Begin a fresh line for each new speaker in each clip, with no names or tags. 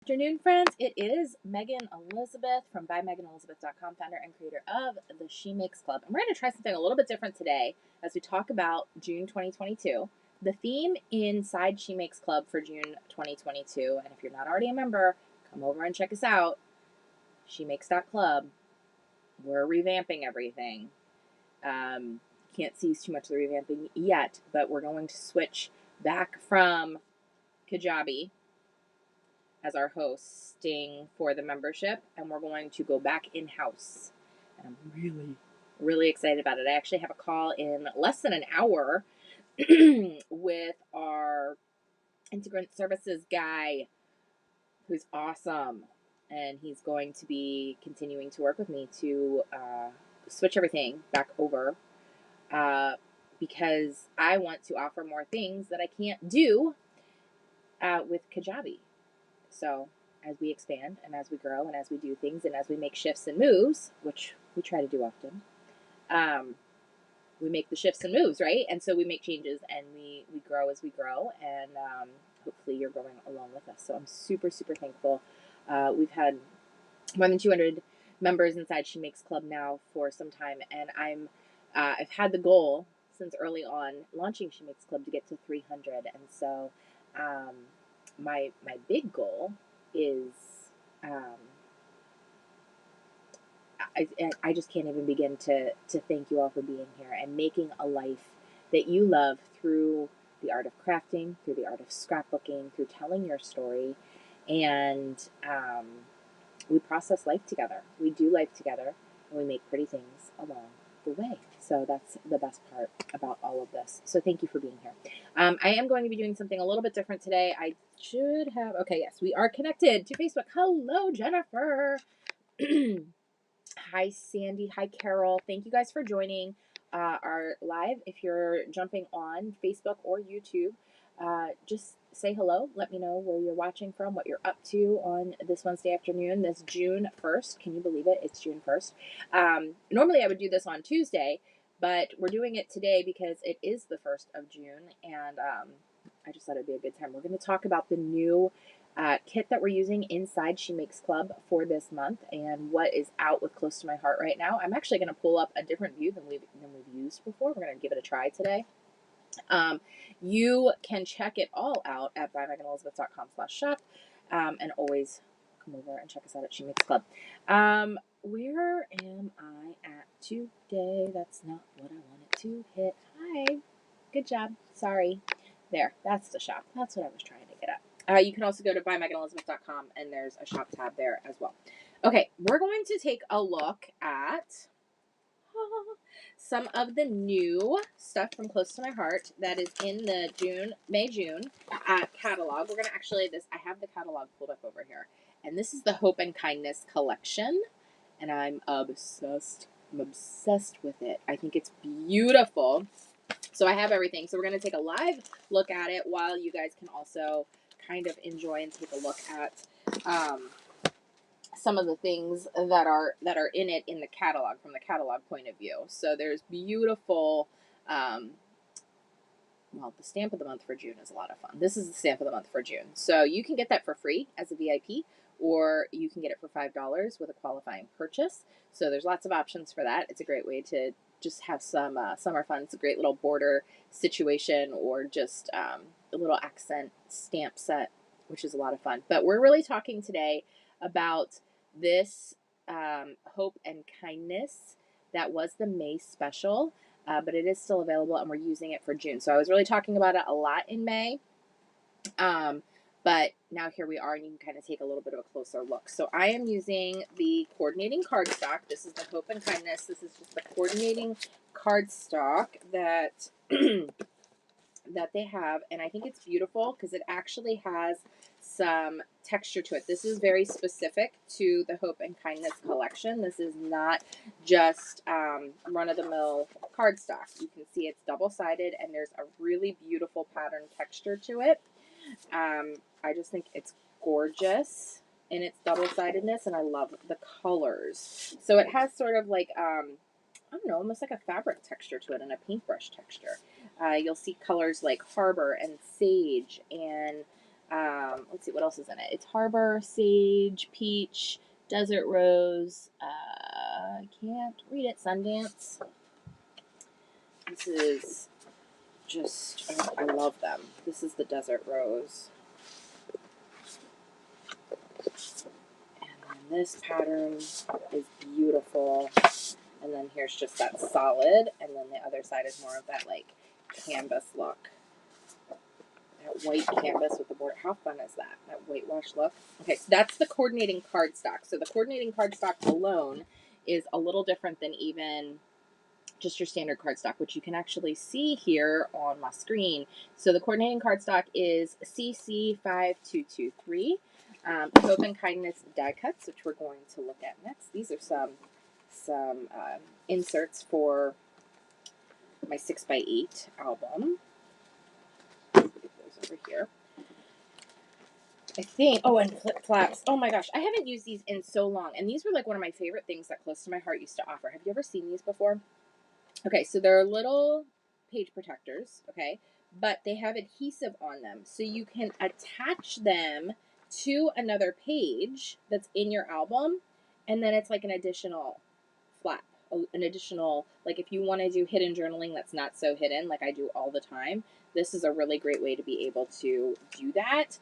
Afternoon, friends. It is Megan Elizabeth from ByMeganElizabeth.com, founder and creator of the She Makes Club. And we're going to try something a little bit different today as we talk about June 2022. The theme inside She Makes Club for June 2022, and if you're not already a member, come over and check us out. SheMakes.club. We're revamping everything. Can't see too much of the revamping yet, but we're going to switch back from Kajabi as our hosting for the membership, and we're going to go back in-house. And I'm really excited about it. I actually have a call in less than an hour with our integrated services guy who's awesome, and he's going to be continuing to work with me to switch everything back over because I want to offer more things that I can't do with Kajabi. So as we expand and as we grow and as we do things and as we make shifts and moves, which we try to do often, we make the shifts and moves, right? And so we make changes and we grow as we grow, and hopefully you're growing along with us. So I'm super thankful. We've had more than 200 members inside She Makes Club now for some time, and I've had the goal since early on launching She Makes Club to get to 300, and so my big goal is I just can't even begin to thank you all for being here and making a life that you love through the art of crafting, through the art of scrapbooking, through telling your story, and we process life together. We do life together, and we make pretty things along the way. So that's the best part about all of this. So thank you for being here. I am going to be doing something a little bit different today. I should have, okay, yes, we are connected to Facebook. Hello, Jennifer. Hi, Sandy. Hi, Carol. Thank you guys for joining our live. If you're jumping on Facebook or YouTube, just say hello. Let me know where you're watching from, what you're up to on this Wednesday afternoon, this June 1st. Can you believe it? It's June 1st. Normally I would do this on Tuesday, but we're doing it today because it is the 1st of June, and I just thought it'd be a good time. We're going to talk about the new kit that we're using inside She Makes Club for this month and what is out with Close to My Heart right now. I'm actually going to pull up a different view than we've used before. We're going to give it a try today. You can check it all out at ByMeganElizabeth.com/shop, and always come over and check us out at She Makes Club. Where am I at today? That's not what I wanted to hit. Hi. Good job. Sorry. There. That's the shop. That's what I was trying to get at. You can also go to ByMeganElizabeth.com, and there's a shop tab there as well. Okay, we're going to take a look at some of the new stuff from Close to My Heart that is in the May-June catalog. We're going to actually, I have the catalog pulled up over here. And this is the Hope and Kindness collection. And I'm obsessed. I'm obsessed with it. I think it's beautiful. So I have everything. So we're going to take a live look at it while you guys can also kind of enjoy and take a look at some of the things that are in it in the catalog from the catalog point of view. So there's beautiful, well, the stamp of the month for June is a lot of fun. This is the stamp of the month for June. So you can get that for free as a VIP, or you can get it for $5 with a qualifying purchase. So there's lots of options for that. It's a great way to just have some summer fun. It's a great little border situation, or just a little accent stamp set, which is a lot of fun. But we're really talking today about this Hope and Kindness. That was the May special, but it is still available, and we're using it for June. So I was really talking about it a lot in May, but now here we are, and you can kind of take a little bit of a closer look. So I am using the coordinating cardstock. This is the Hope and Kindness. This is just the coordinating cardstock that that they have, and I think it's beautiful because it actually has some texture to it. This is very specific to the Hope and Kindness collection. This is not just run-of-the-mill cardstock. You can see it's double-sided, and there's a really beautiful pattern texture to it. I just think it's gorgeous in its double-sidedness, and I love the colors. So it has sort of like, I don't know, almost like a fabric texture to it and a paintbrush texture. You'll see colors like Harbor and Sage and Let's see what else is in it. It's Harbor, Sage, Peach, Desert Rose. I can't read it. Sundance. This is just, I love them. This is the Desert Rose. And then this pattern is beautiful. And then here's just that solid. And then the other side is more of that like canvas look. That white canvas with the border. How fun is that? That whitewash look. Okay, so that's the coordinating cardstock. So the coordinating cardstock alone is a little different than even just your standard cardstock, which you can actually see here on my screen. So the coordinating cardstock is CC5223. Hope and Kindness die cuts, which we're going to look at next. These are some inserts for my 6x8 album. Put those over here. I think, oh, and flip flaps. Oh my gosh, I haven't used these in so long. And these were like one of my favorite things that Close to My Heart used to offer. Have you ever seen these before? Okay, so they're little page protectors, okay, but they have adhesive on them. So you can attach them to another page that's in your album, and then it's like an additional flap, an additional, like if you want to do hidden journaling that's not so hidden, like I do all the time, this is a really great way to be able to do that.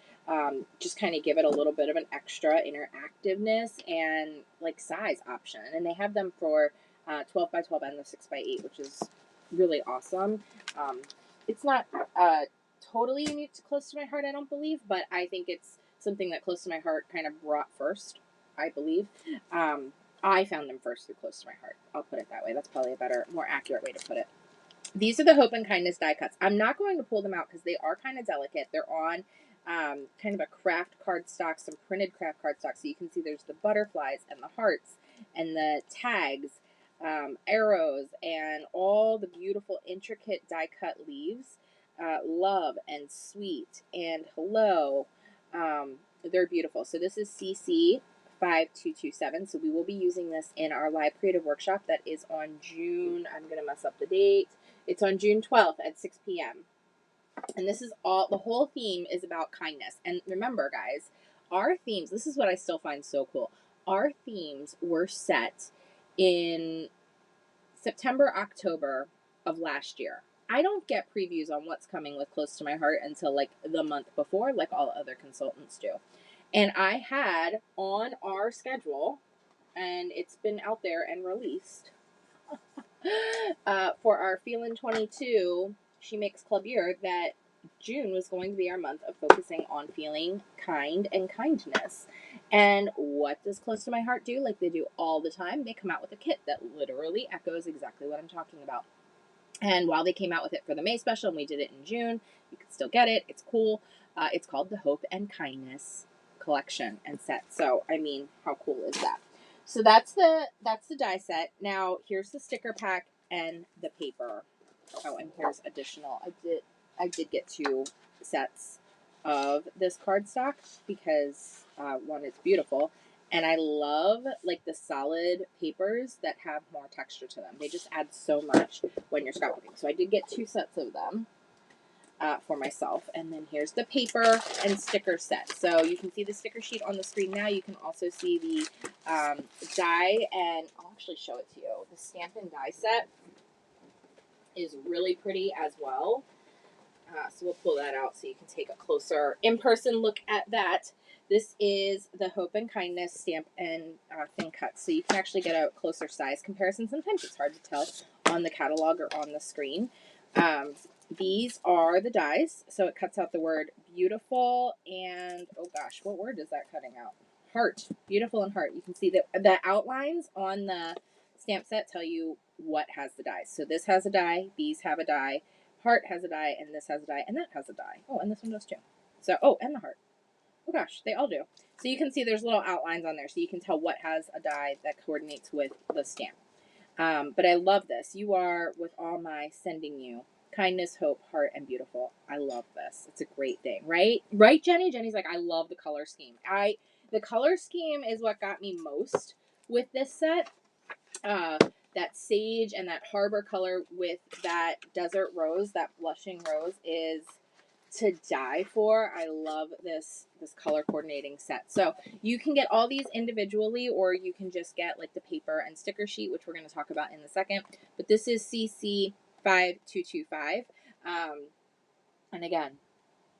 Just kind of give it a little bit of an extra interactiveness and like size option. And they have them for 12 by 12 and the 6 by 8, which is really awesome. It's not totally unique to Close to My Heart, I don't believe, but I think it's something that Close to My Heart kind of brought first, I believe. I found them first through Close to My Heart. I'll put it that way. That's probably a better, more accurate way to put it. These are the Hope and Kindness die cuts. I'm not going to pull them out because they are kind of delicate. They're on kind of a craft cardstock, some printed craft cardstock. So you can see there's the butterflies and the hearts and the tags, arrows, and all the beautiful intricate die cut leaves. Love and sweet and hello. They're beautiful. So this is CC 5227. So we will be using this in our live creative workshop that is on June. I'm going to mess up the date. It's on June 12th at 6 p.m. And this is all, the whole theme is about kindness. And remember, guys, our themes, this is what I still find so cool. Our themes were set in September, October of last year. I don't get previews on what's coming with Close to My Heart until like the month before, like all other consultants do. And I had on our schedule, and it's been out there and released, for our Feelin 22 She Makes Club year, that June was going to be our month of focusing on feeling kind and kindness. And what does Close to My Heart do? Like they do all the time, they come out with a kit that literally echoes exactly what I'm talking about. And while they came out with it for the May special, and we did it in June, you can still get it. It's cool. It's called the Hope and Kindness collection and set. So, I mean, how cool is that? So that's the die set. Now, here's the sticker pack and the paper. Oh, and here's additional. I did get 2 sets of this cardstock because one, it's beautiful, and I love like the solid papers that have more texture to them. They just add so much when you're scrapbooking. So I did get 2 sets of them for myself. And then here's the paper and sticker set. So you can see the sticker sheet on the screen now. You can also see the die, and I'll actually show it to you. The stamp and die set is really pretty as well. So we'll pull that out so you can take a closer in-person look at that. This is the Hope and Kindness stamp and thin cuts. So you can actually get a closer size comparison. Sometimes it's hard to tell on the catalog or on the screen. These are the dies. So it cuts out the word beautiful and, oh gosh, what word is that cutting out? Heart. Beautiful and heart. You can see that the outlines on the stamp set tell you what has the dies. So this has a die, these have a die, heart has a die, and this has a die, and that has a die. Oh, and this one does too. So, oh, and the heart. Oh gosh, they all do. So you can see there's little outlines on there, so you can tell what has a die that coordinates with the stamp. But I love this. You are, with all my sending you, kindness, hope, heart, and beautiful. I love this. It's a great thing, right? Right, Jenny? Jenny's like, I love the color scheme. The color scheme is what got me most with this set. That sage and that harbor color with that desert rose, that blushing rose, is to die for. I love this color coordinating set. So you can get all these individually, or you can just get like the paper and sticker sheet, which we're going to talk about in a second. But this is CC5225. And again,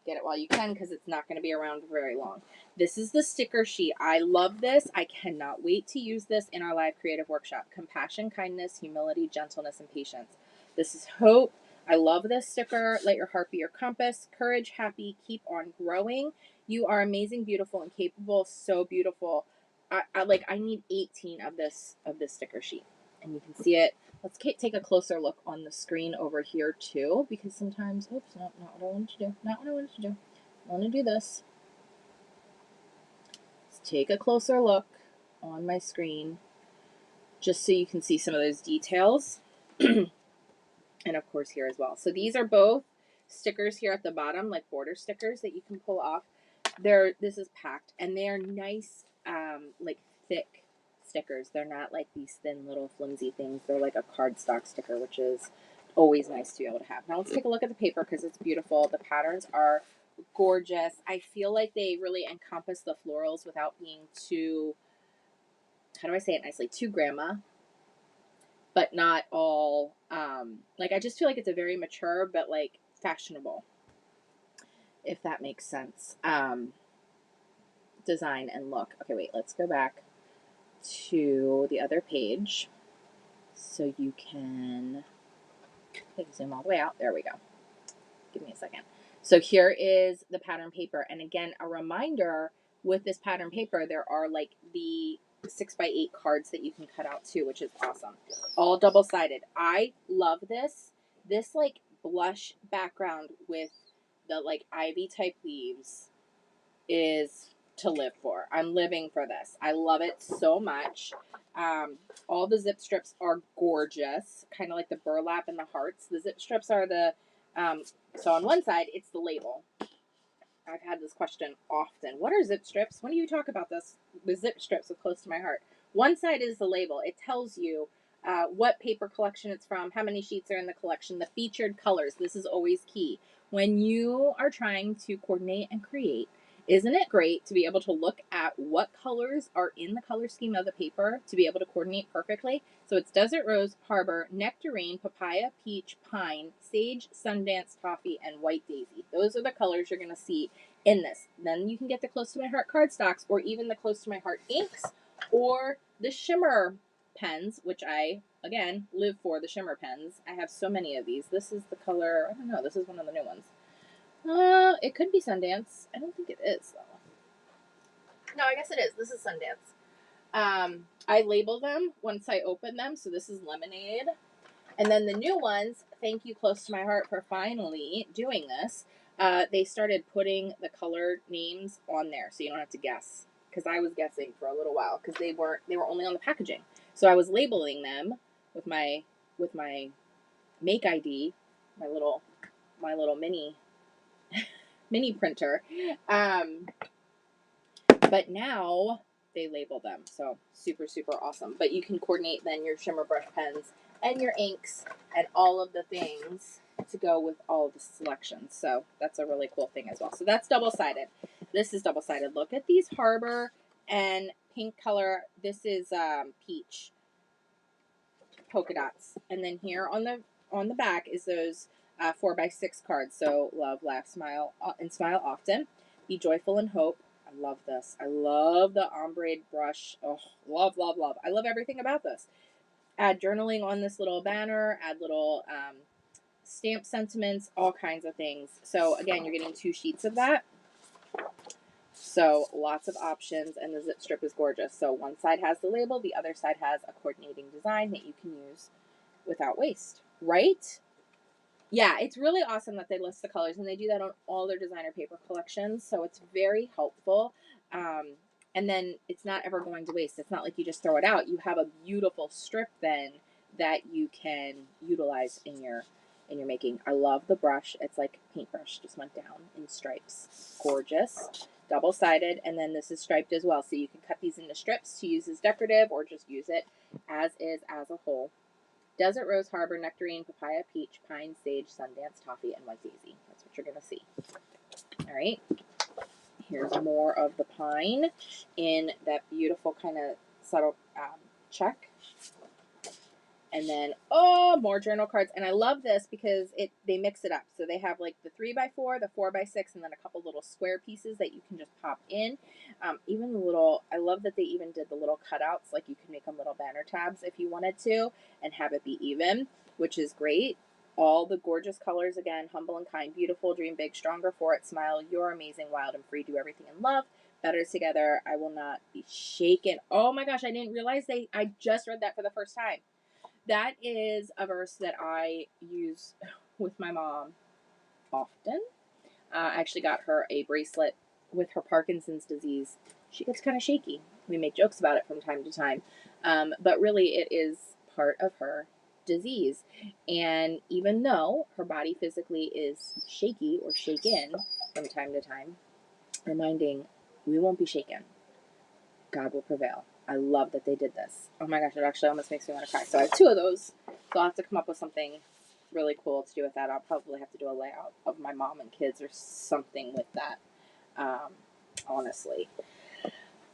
get it while you can because it's not going to be around for very long. This is the sticker sheet. I love this. I cannot wait to use this in our live creative workshop. Compassion, kindness, humility, gentleness, and patience. This is hope. I love this sticker. Let your heart be your compass. Courage, happy, keep on growing. You are amazing, beautiful, and capable. So beautiful. I need 18 of this sticker sheet, and you can see it. Let's take a closer look on the screen over here too, because sometimes, oops, no, not what I wanted to do. Not what I wanted to do. I want to do this. Let's take a closer look on my screen, just so you can see some of those details. And of course here as well. So these are both stickers here at the bottom, like border stickers that you can pull off. This is packed, and they are nice, like thick stickers. They're not like these thin little flimsy things. They're like a cardstock sticker, which is always nice to be able to have. Now let's take a look at the paper because it's beautiful. The patterns are gorgeous. I feel like they really encompass the florals without being too, how do I say it nicely, too grandma, but not all, like I just feel like it's a very mature but like fashionable, if that makes sense, design and look. Okay, wait, let's go back to the other page so you can zoom all the way out. There we go. Give me a second. So here is the pattern paper. And again, a reminder with this pattern paper, there are like the 6x8 cards that you can cut out too, which is awesome. All double-sided. I love this. This like blush background with the like ivy type leaves is to live for. I'm living for this. I love it so much. All the zip strips are gorgeous, kind of like the burlap and the hearts. The zip strips are the, so on one side, it's the label. I've had this question often. What are zip strips? When do you talk about this? The zip strips are close to my heart. One side is the label. It tells you what paper collection it's from, how many sheets are in the collection, the featured colors. This is always key. When you are trying to coordinate and create, isn't it great to be able to look at what colors are in the color scheme of the paper to be able to coordinate perfectly? So it's Desert Rose, Harbor, Nectarine, Papaya, Peach, Pine, Sage, Sundance, Toffee, and White Daisy. Those are the colors you're going to see in this. Then you can get the Close to My Heart cardstocks, or even the Close to My Heart inks, or the shimmer pens, which I, again, live for the shimmer pens. I have so many of these. This is the color, I don't know, this is one of the new ones. It could be Sundance. I don't think it is, though. No, I guess it is. This is Sundance. I label them once I open them, so this is Lemonade. And then the new ones, thank you Close to My Heart for finally doing this. They started putting the color names on there, so you don't have to guess. Because I was guessing for a little while, because they were only on the packaging. So I was labeling them with my Make ID, my little mini printer. But now they label them, so super, super awesome. But you can coordinate then your shimmer brush pens and your inks and all of the things to go with all of the selections. So that's a really cool thing as well. So that's double-sided. This is double-sided. Look at these Harbor and pink color. This is peach polka dots. And then here on the back is those 4x6 cards. So love, laugh, smile, and smile often. Be joyful and hope. I love this. I love the ombre brush. Oh, love, love, love. I love everything about this. Add journaling on this little banner. Add little stamp sentiments, all kinds of things. So again, you're getting 2 sheets of that. So lots of options, and the zip strip is gorgeous. So one side has the label, the other side has a coordinating design that you can use without waste, right? Yeah, it's really awesome that they list the colors, and they do that on all their designer paper collections, so it's very helpful. And then it's not ever going to waste. It's not like you just throw it out. You have a beautiful strip then that you can utilize in your making. I love the brush. It's like paintbrush just went down in stripes. Gorgeous. Double-sided, and then this is striped as well, so you can cut these into strips to use as decorative or just use it as is as a whole. Desert Rose, Harbor, Nectarine, Papaya, Peach, Pine, Sage, Sundance, Toffee, and White Daisy. That's what what you're going to see. All right. Here's more of the pine in that beautiful kind of subtle check. And then, oh, more journal cards. And I love this because they mix it up. So they have like the 3x4, the 4x6, and then a couple little square pieces that you can just pop in. Even the little, I love that they even did the little cutouts. Like you can make them little banner tabs if you wanted to and have it be even, which is great. All the gorgeous colors again, humble and kind, beautiful, dream big, stronger for it, smile, you're amazing, wild and free, do everything in love, better together, I will not be shaken. Oh my gosh, I didn't realize I just read that for the first time. That is a verse that I use with my mom often. I actually got her a bracelet with her Parkinson's disease. She gets kind of shaky. We make jokes about it from time to time. But really, it is part of her disease. And even though her body physically is shaky or shaken from time to time, reminding we won't be shaken. God will prevail. I love that they did this. Oh my gosh, it actually almost makes me want to cry. So I have 2 of those. So I'll have to come up with something really cool to do with that. I'll probably have to do a layout of my mom and kids or something with that. Honestly.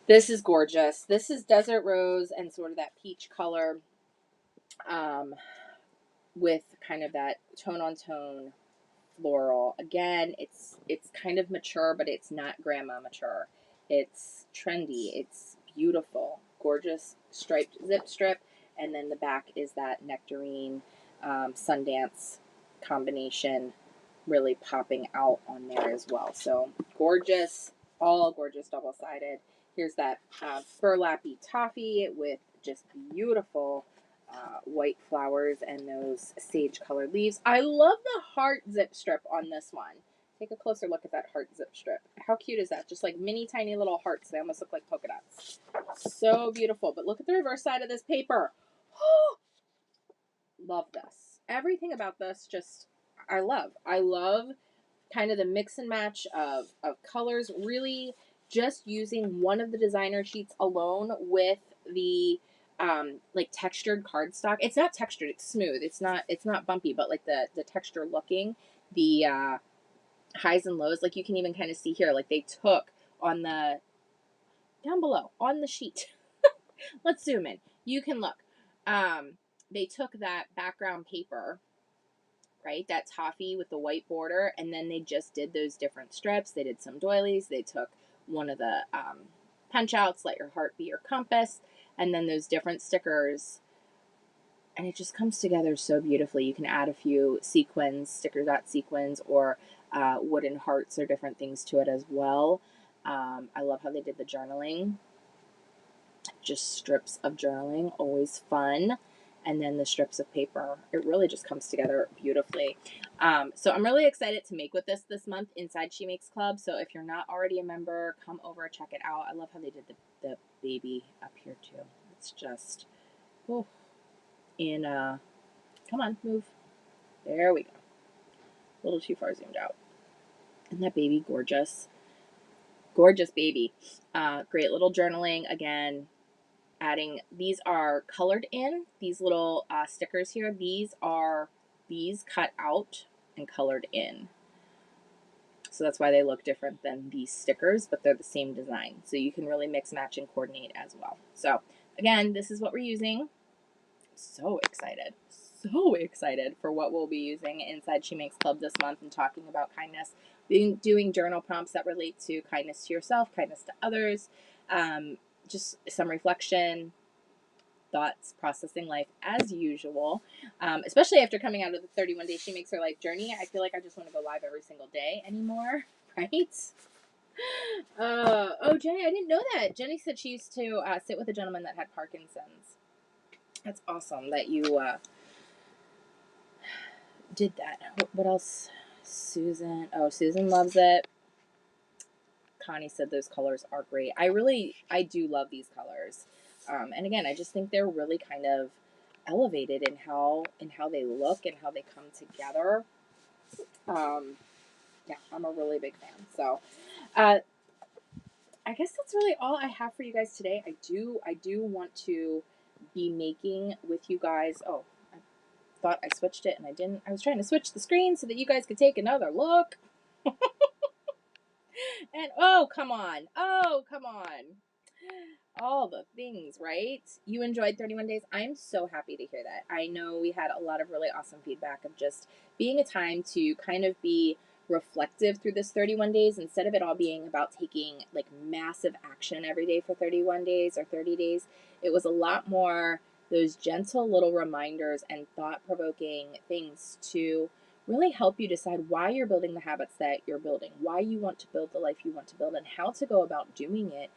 This is gorgeous. This is Desert Rose and sort of that peach color with kind of that tone on tone floral. Again, it's kind of mature, but it's not grandma mature. It's trendy. It's beautiful. Gorgeous striped zip strip. And then the back is that nectarine Sundance combination really popping out on there as well. So gorgeous, all gorgeous double-sided. Here's that burlappy toffee with just beautiful white flowers and those sage-colored leaves. I love the heart zip strip on this one. Take a closer look at that heart zip strip. How cute is that? Just like mini tiny little hearts. They almost look like polka dots. So beautiful. But look at the reverse side of this paper. Love this. Everything about this just, I love. I love kind of the mix and match of colors. Really just using one of the designer sheets alone with the like textured cardstock. It's not textured, it's smooth. It's not bumpy, but like the texture looking, the highs and lows, like you can even kind of see here, like they took on the down below on the sheet. Let's zoom in. You can look. They took that background paper, right? That toffee with the white border, and then they just did those different strips. They did some doilies. They took one of the punch outs, let your heart be your compass, and then those different stickers. And it just comes together so beautifully. You can add a few sequins, sticker dot sequins, or wooden hearts or different things to it as well. I love how they did the journaling. Just strips of journaling, always fun. And then the strips of paper. It really just comes together beautifully. So I'm really excited to make with this month inside She Makes Club. So if you're not already a member, come over, check it out. I love how they did the baby up here too. It's just, oh, come on, move. There we go. A little too far zoomed out. Isn't that baby gorgeous? Gorgeous baby. Great little journaling. Again, adding, these are colored in, these little stickers here. These cut out and colored in. So that's why they look different than these stickers, but they're the same design. So you can really mix, match, and coordinate as well. So again, this is what we're using. So excited for what we'll be using inside She Makes Club this month and talking about kindness, doing journal prompts that relate to kindness to yourself, kindness to others, just some reflection, thoughts, processing life as usual, especially after coming out of the 31 Days She Makes Her Life journey. I feel like I just want to go live every single day anymore, right? Oh, Jenny, I didn't know that. Jenny said she used to sit with a gentleman that had Parkinson's. That's awesome that you did that. What else? Susan. Oh, Susan loves it. Connie said those colors are great. I do love these colors. And again, I just think they're really kind of elevated in how they look and how they come together. Yeah, I'm a really big fan. So, I guess that's really all I have for you guys today. I do want to be making with you guys. Oh, I thought I switched it and I didn't. I was trying to switch the screen so that you guys could take another look. And oh, come on. Oh, come on. All the things, right? You enjoyed 31 days. I'm so happy to hear that. I know we had a lot of really awesome feedback of just being a time to kind of be reflective through this 31 days instead of it all being about taking like massive action every day for 31 days or 30 days. It was a lot more those gentle little reminders and thought provoking things to really help you decide why you're building the habits that you're building, why you want to build the life you want to build, and how to go about doing it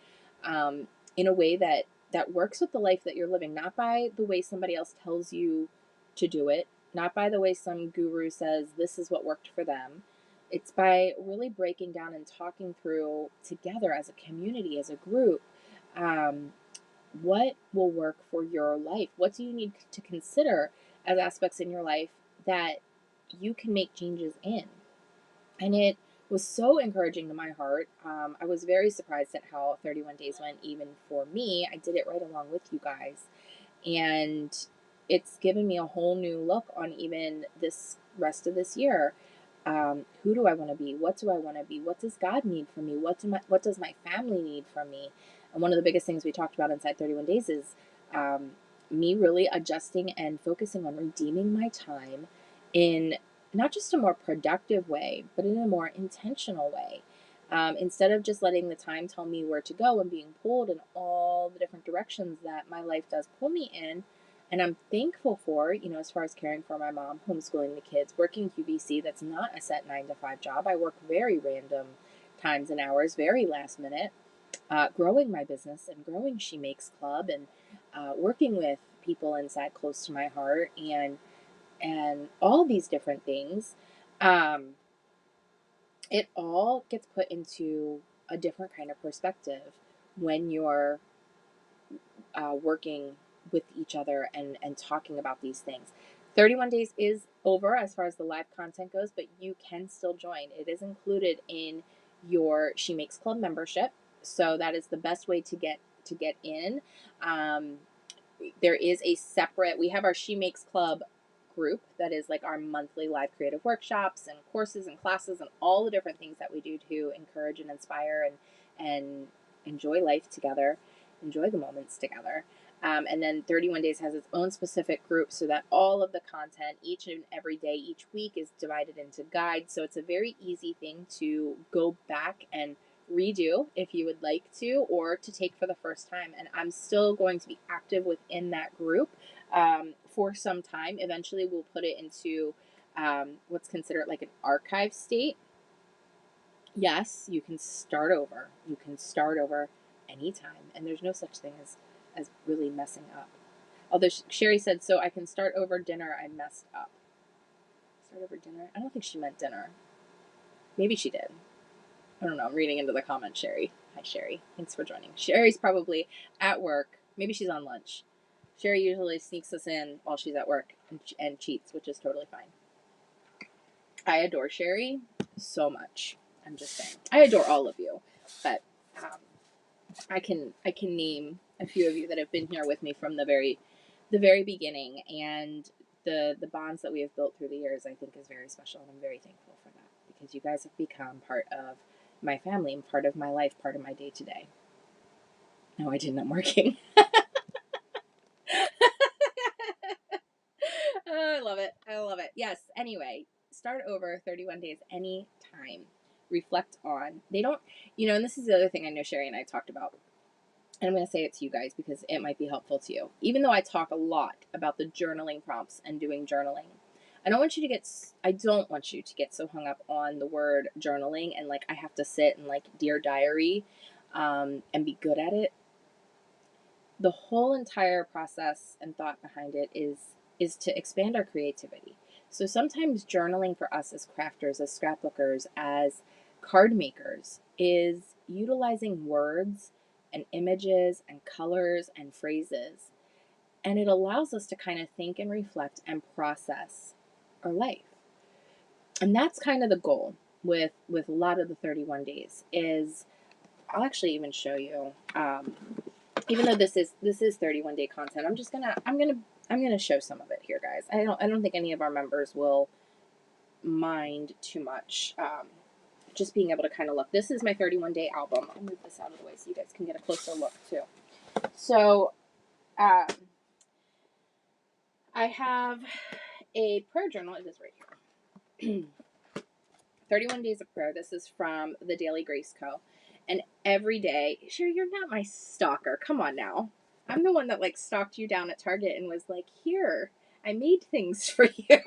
in a way that works with the life that you're living, not by the way somebody else tells you to do it, not by the way some guru says this is what worked for them. It's by really breaking down and talking through together as a community, as a group, um, what will work for your life. What do you need to consider as aspects in your life that you can make changes in? And it was so encouraging to my heart. I was very surprised at how 31 days went, even for me. I did it right along with you guys. And it's given me a whole new look on even this rest of this year. Who do I want to be? What do I want to be? What does God need from me? What does my family need from me? And one of the biggest things we talked about inside 31 days is um, me really adjusting and focusing on redeeming my time in not just a more productive way, but in a more intentional way. Instead of just letting the time tell me where to go and being pulled in all the different directions that my life does pull me in. And I'm thankful for, as far as caring for my mom, homeschooling the kids, working QVC, that's not a set 9 to 5 job. I work very random times and hours, very last minute, growing my business and growing She Makes Club and working with people inside close to my heart and all these different things. Um, it all gets put into a different kind of perspective when you're working with each other and talking about these things. 31 days is over as far as the live content goes, but you can still join. It is included in your She Makes Club membership, so that is the best way to get in. Um, there is a separate, we have our She Makes Club group that is like our monthly live creative workshops and courses and classes and all the different things that we do to encourage and inspire and enjoy life together, enjoy the moments together. And then 31 Days has its own specific group so that all of the content each and every day, each week is divided into guides. So it's a very easy thing to go back and redo if you would like to, or to take for the first time. And I'm still going to be active within that group for some time. Eventually, we'll put it into what's considered like an archive state. Yes, you can start over. You can start over anytime, and there's no such thing as really messing up. Although Sherry said, so I can start over dinner. I messed up. Start over dinner? I don't think she meant dinner. Maybe she did. I don't know. I'm reading into the comments, Sherry. Hi, Sherry. Thanks for joining. Sherry's probably at work. Maybe she's on lunch. Sherry usually sneaks us in while she's at work and cheats, which is totally fine. I adore Sherry so much. I'm just saying. I adore all of you, but I can name a few of you that have been here with me from the very beginning, and the bonds that we have built through the years, I think, is very special, and I'm very thankful for that because you guys have become part of my family and part of my life, part of my day to day. No, I didn't. I'm working. Oh, I love it. I love it. Yes. Anyway, start over 31 days anytime. Reflect on. They don't, and this is the other thing I know Sherry and I talked about. And I'm going to say it to you guys because it might be helpful to you. Even though I talk a lot about the journaling prompts and doing journaling, I don't want you to get so hung up on the word journaling and like I have to sit and like Dear Diary and be good at it. The whole entire process and thought behind it is to expand our creativity. So sometimes journaling for us as crafters, as scrapbookers, as card makers is utilizing words and images and colors and phrases. And it allows us to kind of think and reflect and process our life. And that's kind of the goal with a lot of the 31 days is I'll actually even show you even though this is 31 day content, I'm gonna show some of it here, guys. I don't think any of our members will mind too much. just being able to kind of look. This is my 31-day album. I'll move this out of the way so you guys can get a closer look too. So I have a prayer journal. It is right here. 31 Days of Prayer. This is from the Daily Grace Co. And every day, Sherry, you're not my stalker. Come on now. I'm the one that like stalked you down at Target and was like, here, I made things for you.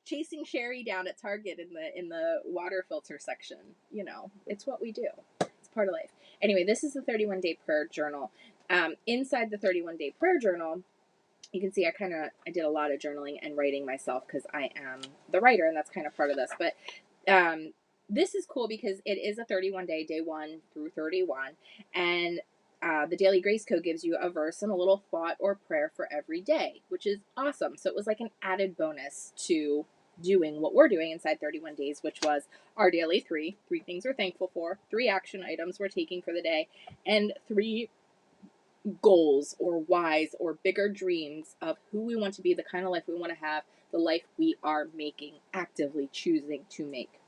Chasing Sherry down at Target in the water filter section. You know, it's what we do. It's part of life. Anyway, this is the 31-day prayer journal. Inside the 31-day prayer journal, you can see I did a lot of journaling and writing myself because I am the writer, and that's kind of part of this. But this is cool because it is a 31-day, day 1 through 31, and the Daily Grace Code gives you a verse and a little thought or prayer for every day, which is awesome. So it was like an added bonus to doing what we're doing inside 31 days, which was our daily three things we're thankful for, 3 action items we're taking for the day, and 3 goals or whys or bigger dreams of who we want to be, the kind of life we want to have, the life we are making, actively choosing to make.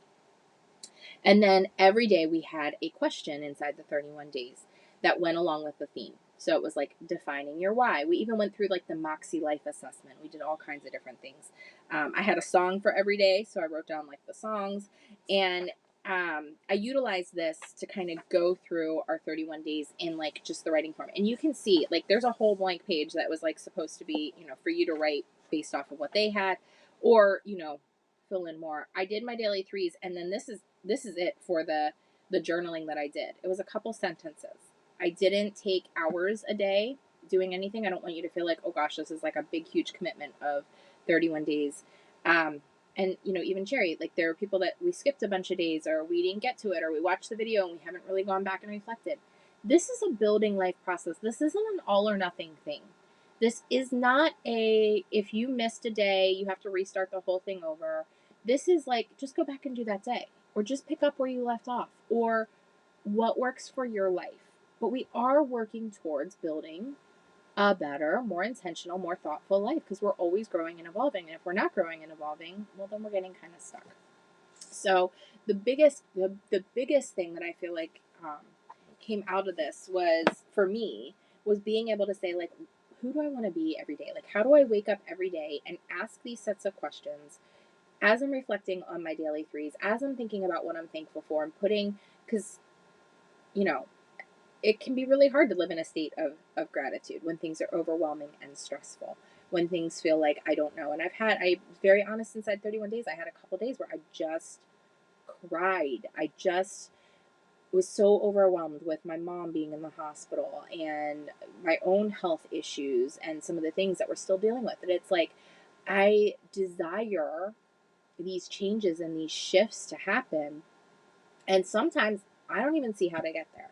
And then every day we had a question inside the 31 days that went along with the theme. So it was like defining your why. We even went through like the Moxie Life Assessment. We did all kinds of different things. I had a song for every day, so I wrote down like the songs. And I utilized this to kind of go through our 31 days in like just the writing form. And you can see like there's a whole blank page that was like supposed to be, you know, for you to write based off of what they had, or, you know, fill in more. I did my daily 3s, and then this is it for the journaling that I did. It was a couple sentences. I didn't take hours a day doing anything. I don't want you to feel like, oh gosh, this is like a big, huge commitment of 31 days. And, you know, even Sherry, like there are people that we skipped a bunch of days, or we didn't get to it, or we watched the video and we haven't really gone back and reflected. This is a building life process. This isn't an all or nothing thing. This is not if you missed a day, you have to restart the whole thing over. This is like, just go back and do that day, or just pick up where you left off, or what works for your life. But we are working towards building a better, more intentional, more thoughtful life, because we're always growing and evolving. And if we're not growing and evolving, well, then we're getting kind of stuck. So the biggest thing that I feel like came out of this was, for me, was being able to say, like, who do I want to be every day? Like, how do I wake up every day and ask these sets of questions as I'm reflecting on my daily 3s, as I'm thinking about what I'm thankful for, and putting, because, you know, it can be really hard to live in a state of gratitude when things are overwhelming and stressful, when things feel like I don't know. And I'm very honest, inside 31 days, I had a couple days where I just cried. I just was so overwhelmed with my mom being in the hospital and my own health issues and some of the things that we're still dealing with. And it's like, I desire these changes and these shifts to happen. And sometimes I don't even see how to get there.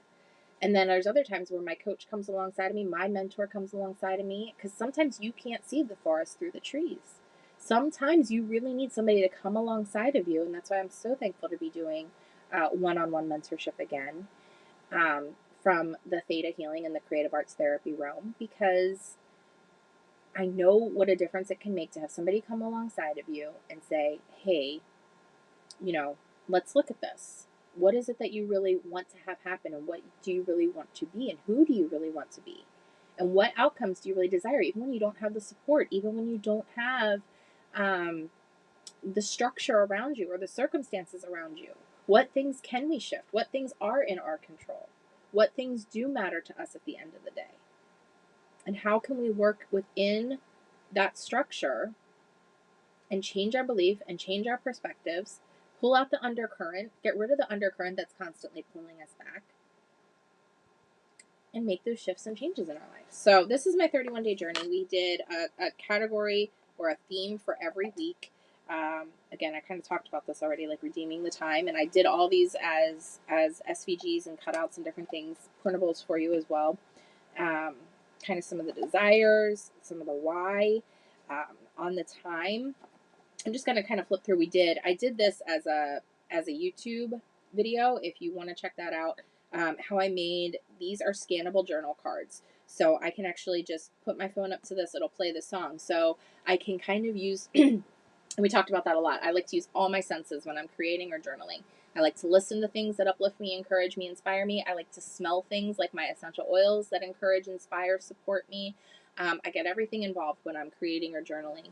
And then there's other times where my coach comes alongside of me, my mentor comes alongside of me, because sometimes you can't see the forest through the trees. Sometimes you really need somebody to come alongside of you, and that's why I'm so thankful to be doing one-on-one mentorship again from the Theta Healing and the Creative Arts Therapy realm, because I know what a difference it can make to have somebody come alongside of you and say, hey, you know, let's look at this. What is it that you really want to have happen, and what do you really want to be, and who do you really want to be, and what outcomes do you really desire, even when you don't have the support, even when you don't have the structure around you or the circumstances around you? What things can we shift? What things are in our control? What things do matter to us at the end of the day? And how can we work within that structure and change our belief and change our perspectives, pull out the undercurrent, get rid of the undercurrent that's constantly pulling us back, and make those shifts and changes in our life. So this is my 31-day journey. We did a category or a theme for every week. Again, I kind of talked about this already, like redeeming the time. And I did all these as SVGs and cutouts and different things, printables for you as well. Kind of some of the desires, some of the why, on the time. I'm just going to kind of flip through. I did this as a YouTube video, if you want to check that out. How I made, these are scannable journal cards. So I can actually just put my phone up to this, it'll play the song. So I can kind of use And we talked about that a lot. I like to use all my senses when I'm creating or journaling. I like to listen to things that uplift me, encourage me, inspire me. I like to smell things like my essential oils that encourage, inspire, support me. I get everything involved when I'm creating or journaling.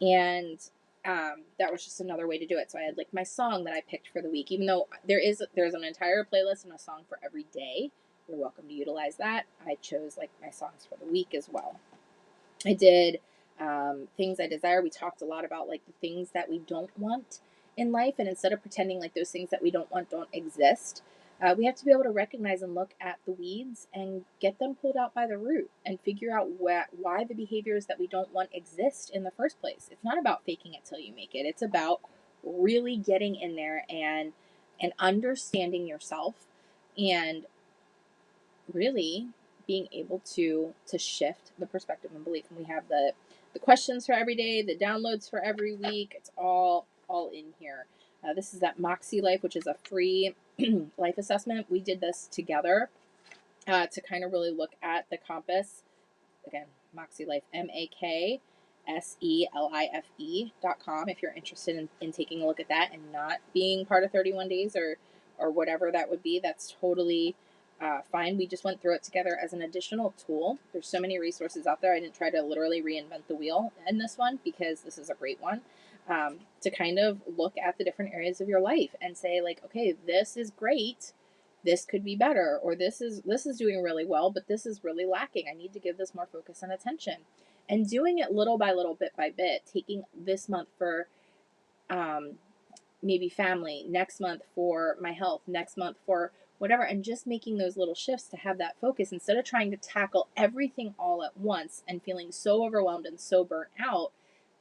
And that was just another way to do it. So I had like my song that I picked for the week, even though there's an entire playlist and a song for every day. You're welcome to utilize that. I chose like my songs for the week as well. I did things I desire. We talked a lot about like the things that we don't want in life, and instead of pretending like those things that we don't want don't exist, we have to be able to recognize and look at the weeds and get them pulled out by the root and figure out why the behaviors that we don't want exist in the first place. It's not about faking it till you make it. It's about really getting in there and understanding yourself and really being able to shift the perspective and belief. And we have the questions for every day, the downloads for every week. It's all in here. This is that Moxie Life, which is a free life assessment. We did this together to kind of really look at the compass. Again, Moxie Life, MAKSELIFE.com. If you're interested in taking a look at that and not being part of 31 days or whatever that would be, that's totally fine. We just went through it together as an additional tool. There's so many resources out there. I didn't try to literally reinvent the wheel in this one because this is a great one to kind of look at the different areas of your life and say like, okay, this is great. This could be better, or this is doing really well, but this is really lacking. I need to give this more focus and attention. And doing it little by little, bit by bit, taking this month for maybe family, next month for my health, next month for whatever, and just making those little shifts to have that focus instead of trying to tackle everything all at once and feeling so overwhelmed and so burnt out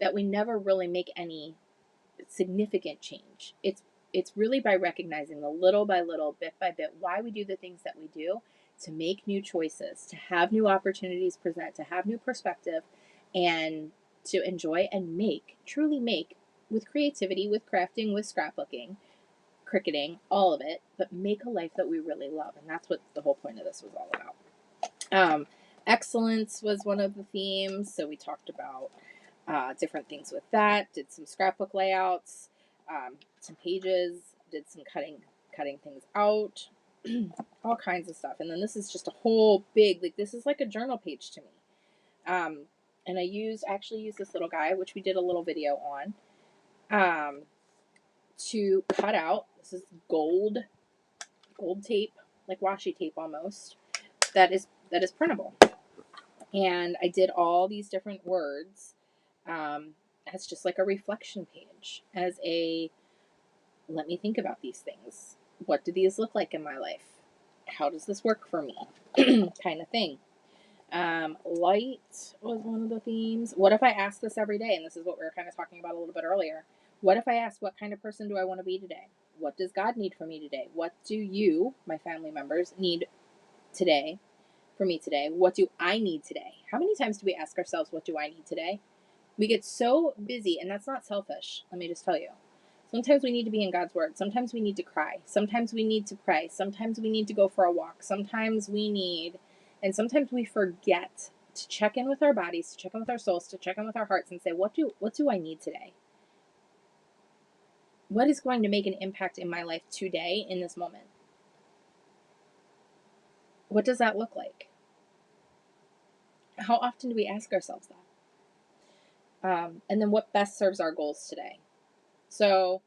that we never really make any significant change. It's really by recognizing the little by little, bit by bit, why we do the things that we do, to make new choices, to have new opportunities present, to have new perspective, and to enjoy and truly make, with creativity, with crafting, with scrapbooking, cricketing, all of it, but make a life that we really love. And that's what the whole point of this was all about. Excellence was one of the themes. So we talked about different things with that, did some scrapbook layouts, some pages, did some cutting things out, all kinds of stuff. And then this is just a whole big, like this is like a journal page to me. And I actually used this little guy, which we did a little video on, to cut out. This is gold tape, like washi tape almost. That is printable. And I did all these different words as just like a reflection page, as a let me think about these things. What do these look like in my life? How does this work for me? Kind of thing. Light was one of the themes. What if I ask this every day? And this is what we were kind of talking about a little bit earlier. What if I ask, what kind of person do I want to be today? What does God need for me today? What do you, my family members, need today for me today? What do I need today? How many times do we ask ourselves, what do I need today? We get so busy, and that's not selfish. Let me just tell you. Sometimes we need to be in God's word. Sometimes we need to cry. Sometimes we need to pray. Sometimes we need to go for a walk. Sometimes we forget to check in with our bodies, to check in with our souls, to check in with our hearts and say, what do I need today? What is going to make an impact in my life today in this moment? What does that look like? How often do we ask ourselves that? And then what best serves our goals today? So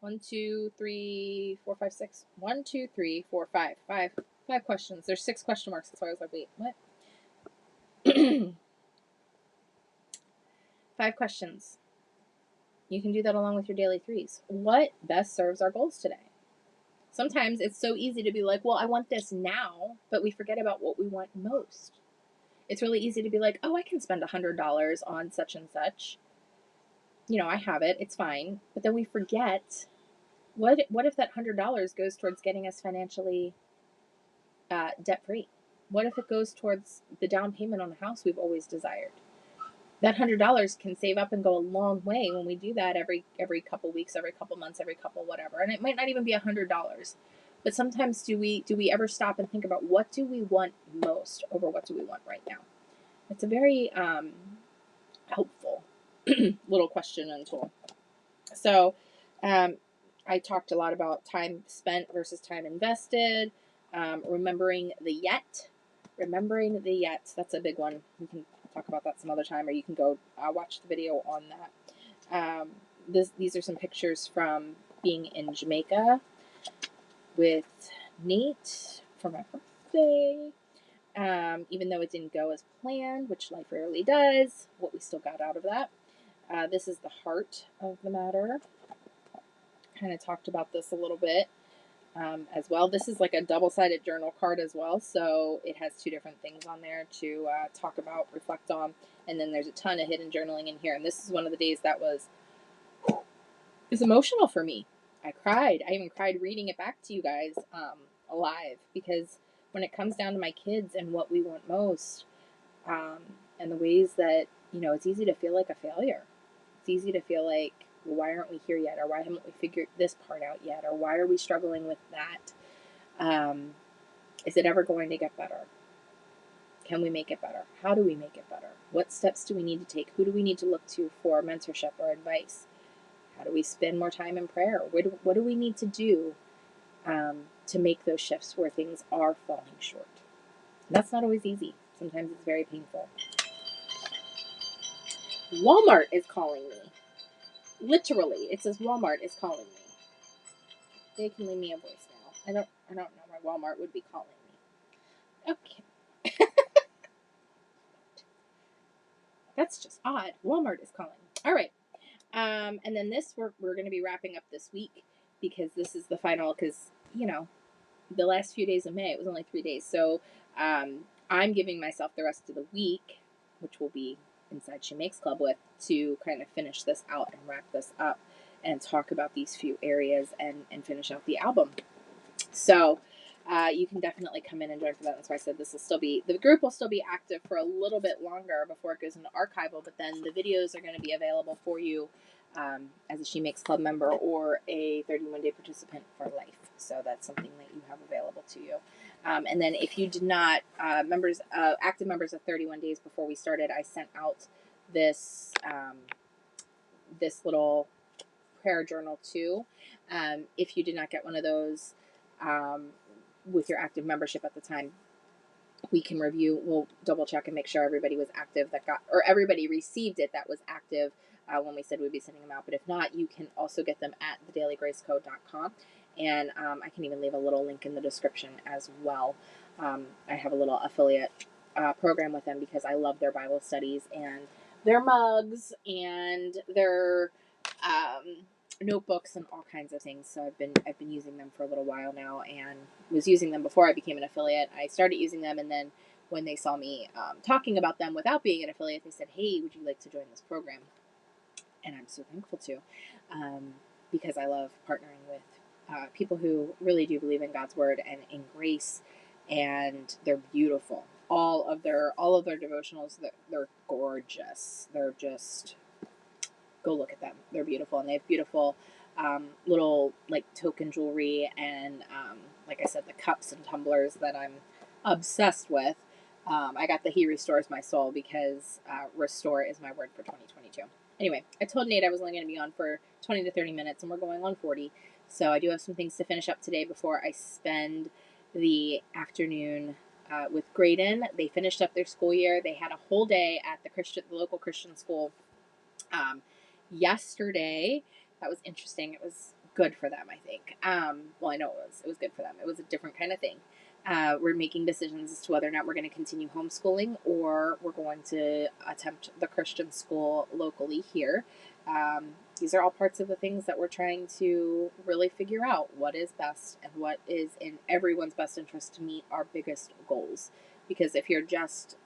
1, 2, 3, 4, 5, 6. 1, 2, 3, 4, 5. 5 questions. There's 6 question marks. That's why I was like, wait, what? 5 questions. You can do that along with your daily 3s. What best serves our goals today? Sometimes it's so easy to be like, well, I want this now, but we forget about what we want most. It's really easy to be like, oh, I can spend $100 on such and such. You know, I have it. It's fine. But then we forget, what if that $100 goes towards getting us financially debt-free? What if it goes towards the down payment on the house we've always desired? That $100 can save up and go a long way when we do that every couple weeks, every couple months, every couple whatever. And it might not even be $100. But sometimes do we ever stop and think about what do we want most over what do we want right now? It's a very helpful little question and tool. So, I talked a lot about time spent versus time invested, remembering the yet. Remembering the yet. That's a big one. We can talk about that some other time, or you can go watch the video on that. These are some pictures from being in Jamaica with Nate for my birthday. Even though it didn't go as planned, which life rarely does, what we still got out of that. This is the heart of the matter. Kind of talked about this a little bit as well. This is like a double-sided journal card as well, so it has two different things on there to talk about, reflect on, and then there's a ton of hidden journaling in here. And this is one of the days that was emotional for me. I cried. I even cried reading it back to you guys alive, because when it comes down to my kids and what we want most, and the ways that, it's easy to feel like a failure. It's easy to feel like, well, why aren't we here yet? Or why haven't we figured this part out yet? Or why are we struggling with that? Is it ever going to get better? Can we make it better? How do we make it better? What steps do we need to take? Who do we need to look to for mentorship or advice? How do we spend more time in prayer? What do we need to do to make those shifts where things are falling short? And that's not always easy. Sometimes it's very painful. Walmart is calling me. Literally, it says Walmart is calling me. They can leave me a voicemail. I don't know why Walmart would be calling me. Okay. That's just odd. Walmart is calling. All right. And then this we're going to be wrapping up this week, because this is the final, because, the last few days of May, it was only 3 days. So I'm giving myself the rest of the week, which will be inside She Makes Club with, to kind of finish this out and wrap this up and talk about these few areas and finish out the album. So you can definitely come in and join for that. That's why I said the group will still be active for a little bit longer before it goes into archival, but then the videos are going to be available for you as a She Makes Club member or a 31-day participant for life. So that's something that you have available to you. And then if you did not, active members of 31 days before we started, I sent out this little prayer journal too. If you did not get one of those with your active membership at the time, we can review. We'll double check and make sure everybody was active or everybody received it that was active when we said we'd be sending them out. But if not, you can also get them at thedailygracecode.com. And I can even leave a little link in the description as well. I have a little affiliate program with them because I love their Bible studies and their mugs and their notebooks and all kinds of things. So I've been using them for a little while now, and was using them before I became an affiliate. I started using them, and then when they saw me talking about them without being an affiliate, they said, "Hey, would you like to join this program?" And I'm so thankful to, because I love partnering with people who really do believe in God's word and in grace, and they're beautiful. All of their devotionals, they're gorgeous. They're just, go look at them. They're beautiful, and they have beautiful little like token jewelry, and like I said, the cups and tumblers that I'm obsessed with. I got the He Restores My Soul because restore is my word for 2022. Anyway, I told Nate I was only going to be on for 20 to 30 minutes, and we're going on 40. So I do have some things to finish up today before I spend the afternoon with Graydon. They finished up their school year. They had a whole day at the local Christian school yesterday. That was interesting. It was good for them, I think. Well, I know it was good for them. It was a different kind of thing. We're making decisions as to whether or not we're going to continue homeschooling or we're going to attempt the Christian school locally here. These are all parts of the things that we're trying to really figure out what is best and what is in everyone's best interest to meet our biggest goals. Because if you're just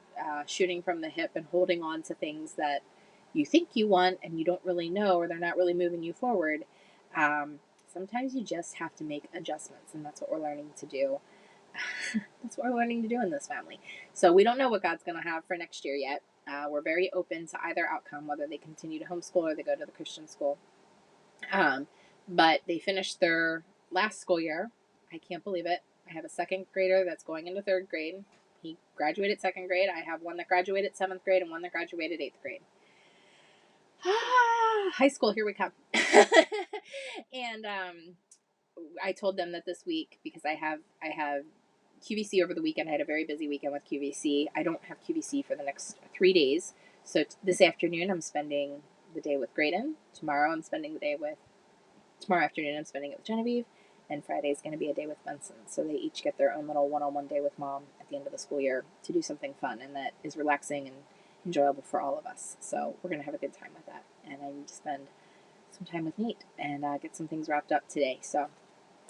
shooting from the hip and holding on to things that you think you want and you don't really know, or they're not really moving you forward, sometimes you just have to make adjustments, and that's what we're learning to do. That's what we're learning to do in this family. So we don't know what God's going to have for next year yet. We're very open to either outcome, whether they continue to homeschool or they go to the Christian school. But they finished their last school year. I can't believe it. I have a second grader that's going into third grade. He graduated second grade. I have one that graduated seventh grade and one that graduated eighth grade. High school, here we come. And I told them that this week, because I have QVC over the weekend. I had a very busy weekend with QVC. I don't have QVC for the next 3 days. So this afternoon I'm spending the day with Graydon. Tomorrow afternoon I'm spending it with Genevieve. And Friday is going to be a day with Benson. So they each get their own little one-on-one day with mom at the end of the school year to do something fun and that is relaxing and enjoyable for all of us. So we're going to have a good time with that. And I need to spend some time with Nate and get some things wrapped up today. So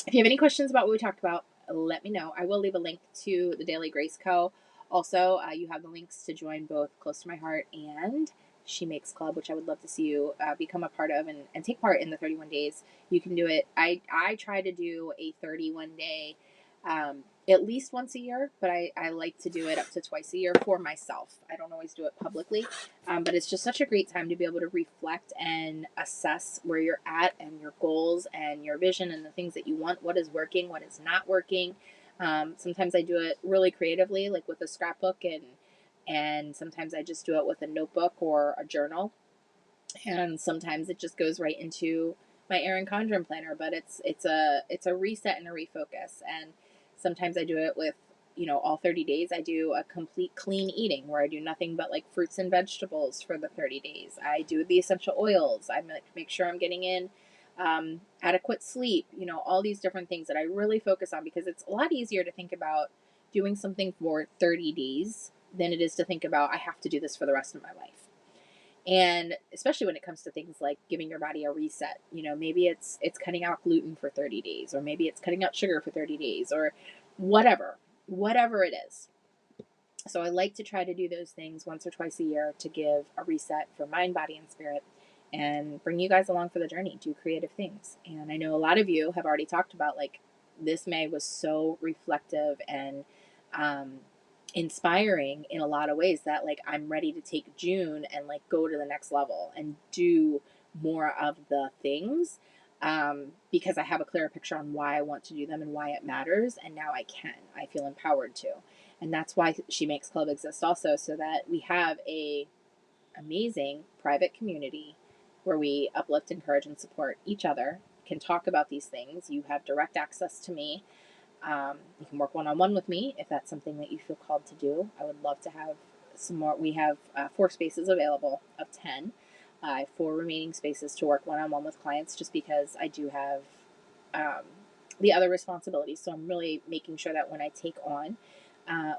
if you have any questions about what we talked about, let me know. I will leave a link to the Daily Grace Co. Also, you have the links to join both Close to My Heart and She Makes Club, which I would love to see you become a part of and take part in the 31 days. You can do it. I try to do a 31-day at least once a year, but I like to do it up to twice a year for myself. I don't always do it publicly, but it's just such a great time to be able to reflect and assess where you're at and your goals and your vision and the things that you want, what is working, what is not working. Sometimes I do it really creatively, like with a scrapbook, and sometimes I just do it with a notebook or a journal, and sometimes it just goes right into my Erin Condren planner. But it's a reset and a refocus, and sometimes I do it with, all 30 days. I do a complete clean eating where I do nothing but like fruits and vegetables for the 30 days. I do the essential oils. I make sure I'm getting in adequate sleep, all these different things that I really focus on, because it's a lot easier to think about doing something for 30 days than it is to think about, I have to do this for the rest of my life. And especially when it comes to things like giving your body a reset, maybe it's cutting out gluten for 30 days, or maybe it's cutting out sugar for 30 days, or whatever it is. So I like to try to do those things once or twice a year to give a reset for mind, body, and spirit, and bring you guys along for the journey, do creative things. And I know a lot of you have already talked about, like, this May was so reflective and inspiring in a lot of ways that, like, I'm ready to take June and, like, go to the next level and do more of the things, because I have a clearer picture on why I want to do them and why it matters. And now I feel empowered to. And that's why She Makes Club exists also, so that we have a amazing private community where we uplift, encourage, and support each other, can talk about these things. You have direct access to me. You can work one-on-one with me if that's something that you feel called to do. I would love to have some more. We have 4 spaces available of 10. I have 4 remaining spaces to work one-on-one with clients, just because I do have the other responsibilities. So I'm really making sure that when I take on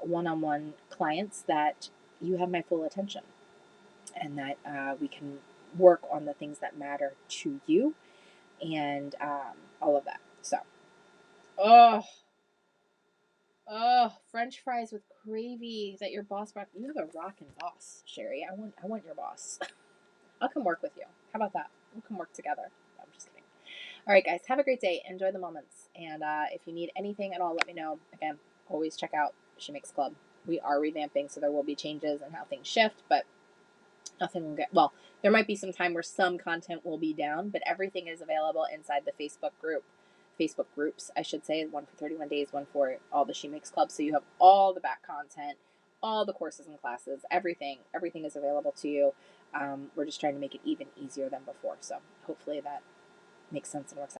one-on-one clients, that you have my full attention, and that we can work on the things that matter to you, and all of that. So, French fries with gravy that your boss brought. You have a rockin' boss, Sherry. I want your boss. I'll come work with you. How about that? We'll come work together. No, I'm just kidding. All right, guys. Have a great day. Enjoy the moments. And if you need anything at all, let me know. Again, always check out She Makes Club. We are revamping, so there will be changes in how things shift, but nothing will get, well, there might be some time where some content will be down, but everything is available inside the Facebook groups, I should say, one for 31 days, one for all the She Makes Club. So you have all the back content, all the courses and classes, everything is available to you. We're just trying to make it even easier than before. So hopefully that makes sense and works out.